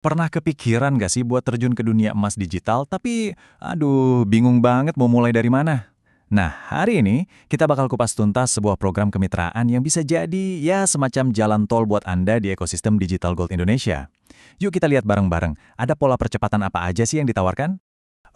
Pernah kepikiran nggak sih buat terjun ke dunia emas digital, tapi aduh, bingung banget mau mulai dari mana? Nah, hari ini kita bakal kupas tuntas sebuah program kemitraan yang bisa jadi ya semacam jalan tol buat Anda di ekosistem Digital Gold Indonesia. Yuk kita lihat bareng-bareng, ada pola percepatan apa aja sih yang ditawarkan?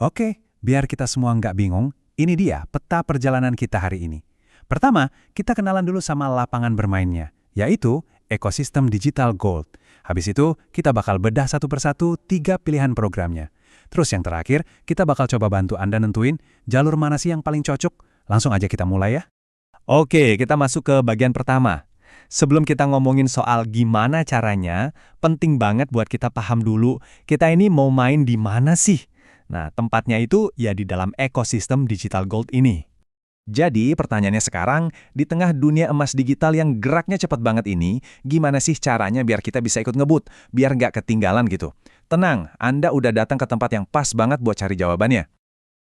Oke, biar kita semua nggak bingung, ini dia peta perjalanan kita hari ini. Pertama, kita kenalan dulu sama lapangan bermainnya, yaitu ekosistem digital gold. Habis itu, kita bakal bedah satu persatu 3 pilihan programnya. Terus yang terakhir, kita bakal coba bantu Anda nentuin jalur mana sih yang paling cocok. Langsung aja kita mulai ya. Oke, kita masuk ke bagian pertama. Sebelum kita ngomongin soal gimana caranya, penting banget buat kita paham dulu, kita ini mau main di mana sih? Nah, tempatnya itu ya di dalam ekosistem digital gold ini. Jadi, pertanyaannya sekarang, di tengah dunia emas digital yang geraknya cepat banget ini, gimana sih caranya biar kita bisa ikut ngebut, biar nggak ketinggalan gitu? Tenang, Anda udah datang ke tempat yang pas banget buat cari jawabannya.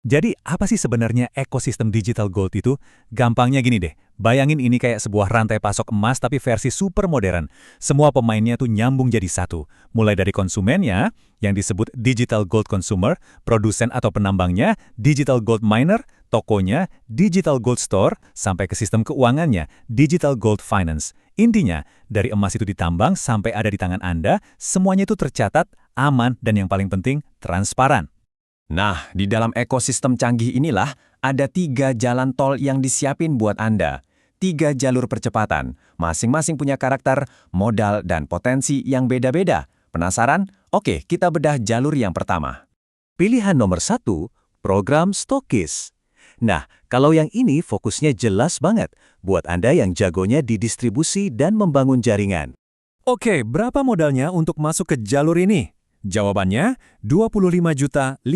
Jadi, apa sih sebenarnya ekosistem digital gold itu? Gampangnya gini deh, bayangin ini kayak sebuah rantai pasok emas tapi versi super modern. Semua pemainnya tuh nyambung jadi satu. Mulai dari konsumennya, yang disebut digital gold consumer, produsen atau penambangnya, digital gold miner, tokonya, digital gold store, sampai ke sistem keuangannya, digital gold finance. Intinya, dari emas itu ditambang sampai ada di tangan Anda, semuanya itu tercatat, aman, dan yang paling penting, transparan. Nah, di dalam ekosistem canggih inilah ada 3 jalan tol yang disiapin buat Anda. 3 jalur percepatan, masing-masing punya karakter, modal, dan potensi yang beda-beda. Penasaran? Oke, kita bedah jalur yang pertama. Pilihan nomor 1, program Stokis. Nah, kalau yang ini fokusnya jelas banget buat Anda yang jagonya di distribusi dan membangun jaringan. Oke, berapa modalnya untuk masuk ke jalur ini? Jawabannya, Rp25.050.000.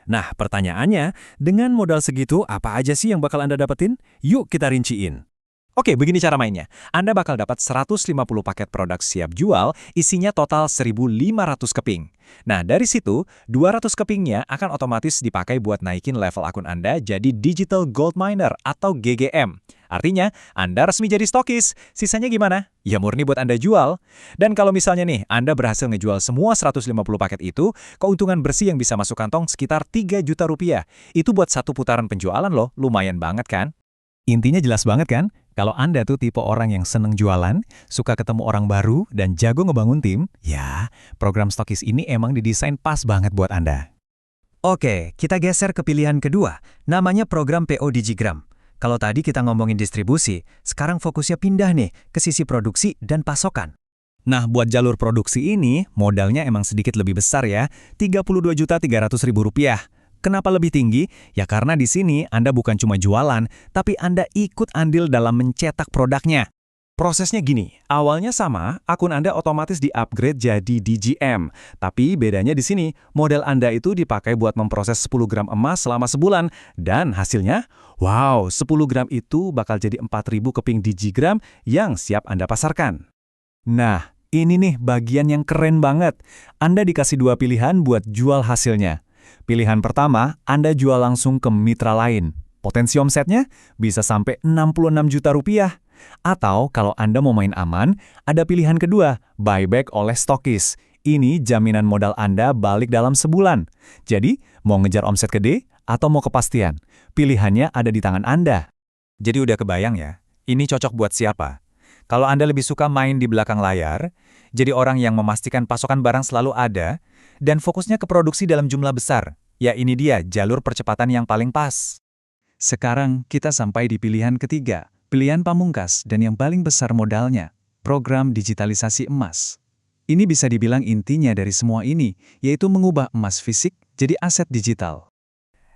Nah, pertanyaannya, dengan modal segitu, apa aja sih yang bakal Anda dapetin? Yuk kita rinciin. Oke, begini cara mainnya. Anda bakal dapat 150 paket produk siap jual, isinya total 1.500 keping. Nah, dari situ, 200 kepingnya akan otomatis dipakai buat naikin level akun Anda jadi Digital Gold Miner atau GGM. Artinya, Anda resmi jadi stokis. Sisanya gimana? Ya murni buat Anda jual. Dan kalau misalnya nih, Anda berhasil ngejual semua 150 paket itu, keuntungan bersih yang bisa masuk kantong sekitar 3 juta rupiah. Itu buat satu putaran penjualan loh, lumayan banget kan? Intinya jelas banget kan? Kalau Anda tuh tipe orang yang seneng jualan, suka ketemu orang baru, dan jago ngebangun tim, ya, program stokis ini emang didesain pas banget buat Anda. Oke, kita geser ke pilihan kedua, namanya program PO Digigram. Kalau tadi kita ngomongin distribusi, sekarang fokusnya pindah nih ke sisi produksi dan pasokan. Nah, buat jalur produksi ini, modalnya emang sedikit lebih besar ya, Rp32.300.000. Kenapa lebih tinggi? Ya karena di sini Anda bukan cuma jualan, tapi Anda ikut andil dalam mencetak produknya. Prosesnya gini, awalnya sama, akun Anda otomatis di-upgrade jadi DGM. Tapi bedanya di sini, model Anda itu dipakai buat memproses 10 gram emas selama sebulan. Dan hasilnya, wow, 10 gram itu bakal jadi 4.000 keping digigram yang siap Anda pasarkan. Nah, ini nih bagian yang keren banget. Anda dikasih 2 pilihan buat jual hasilnya. Pilihan pertama, Anda jual langsung ke mitra lain. Potensi omsetnya bisa sampai 66 juta rupiah. Atau kalau Anda mau main aman, ada pilihan kedua, buyback oleh stokis. Ini jaminan modal Anda balik dalam sebulan. Jadi, mau ngejar omset gede atau mau kepastian? Pilihannya ada di tangan Anda. Jadi udah kebayang ya, ini cocok buat siapa? Kalau Anda lebih suka main di belakang layar, jadi orang yang memastikan pasokan barang selalu ada, dan fokusnya ke produksi dalam jumlah besar, ya ini dia jalur percepatan yang paling pas. Sekarang kita sampai di pilihan ketiga, pilihan pamungkas dan yang paling besar modalnya, program digitalisasi emas. Ini bisa dibilang intinya dari semua ini, yaitu mengubah emas fisik jadi aset digital.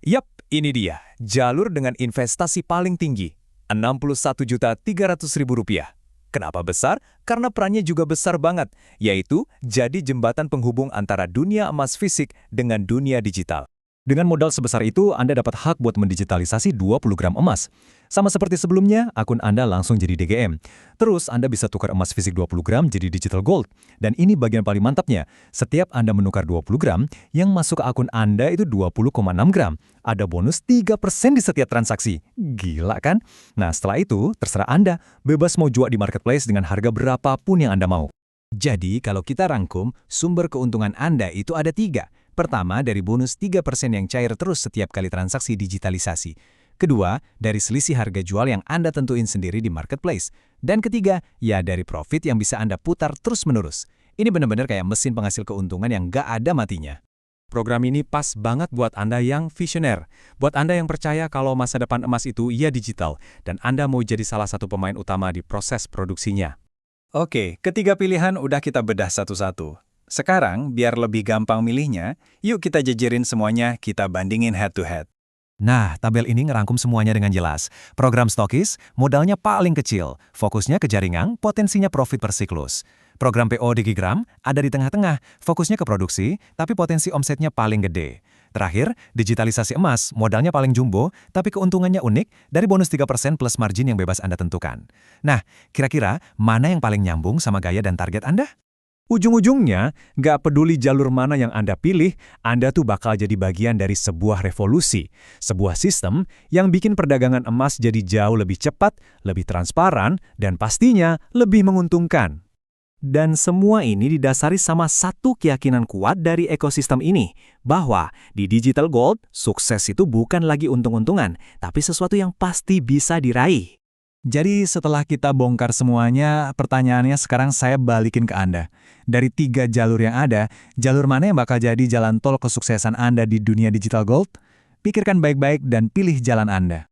Yap, ini dia, jalur dengan investasi paling tinggi, Rp61.300.000. Kenapa besar? Karena perannya juga besar banget, yaitu jadi jembatan penghubung antara dunia emas fisik dengan dunia digital. Dengan modal sebesar itu, Anda dapat hak buat mendigitalisasi 20 gram emas. Sama seperti sebelumnya, akun Anda langsung jadi DGM. Terus, Anda bisa tukar emas fisik 20 gram jadi digital gold. Dan ini bagian paling mantapnya. Setiap Anda menukar 20 gram, yang masuk ke akun Anda itu 20,6 gram. Ada bonus 3% di setiap transaksi. Gila kan? Nah, setelah itu, terserah Anda. Bebas mau jual di marketplace dengan harga berapapun yang Anda mau. Jadi, kalau kita rangkum, sumber keuntungan Anda itu ada 3. Pertama, dari bonus 3% yang cair terus setiap kali transaksi digitalisasi. Kedua, dari selisih harga jual yang Anda tentuin sendiri di marketplace. Dan ketiga, ya dari profit yang bisa Anda putar terus-menerus. Ini benar-benar kayak mesin penghasil keuntungan yang nggak ada matinya. Program ini pas banget buat Anda yang visioner. Buat Anda yang percaya kalau masa depan emas itu iya digital, dan Anda mau jadi salah satu pemain utama di proses produksinya. Oke, ketiga pilihan udah kita bedah satu-satu. Sekarang, biar lebih gampang milihnya, yuk kita jejerin semuanya, kita bandingin head-to-head. Nah, tabel ini ngerangkum semuanya dengan jelas. Program stokis, modalnya paling kecil, fokusnya ke jaringan, potensinya profit per siklus. Program PO Digigram ada di tengah-tengah, fokusnya ke produksi, tapi potensi omsetnya paling gede. Terakhir, digitalisasi emas, modalnya paling jumbo, tapi keuntungannya unik dari bonus 3% plus margin yang bebas Anda tentukan. Nah, kira-kira mana yang paling nyambung sama gaya dan target Anda? Ujung-ujungnya, nggak peduli jalur mana yang Anda pilih, Anda tuh bakal jadi bagian dari sebuah revolusi. Sebuah sistem yang bikin perdagangan emas jadi jauh lebih cepat, lebih transparan, dan pastinya lebih menguntungkan. Dan semua ini didasari sama satu keyakinan kuat dari ekosistem ini, bahwa di digital gold, sukses itu bukan lagi untung-untungan, tapi sesuatu yang pasti bisa diraih. Jadi setelah kita bongkar semuanya, pertanyaannya sekarang saya balikin ke Anda. Dari 3 jalur yang ada, jalur mana yang bakal jadi jalan tol kesuksesan Anda di dunia digital gold? Pikirkan baik-baik dan pilih jalan Anda.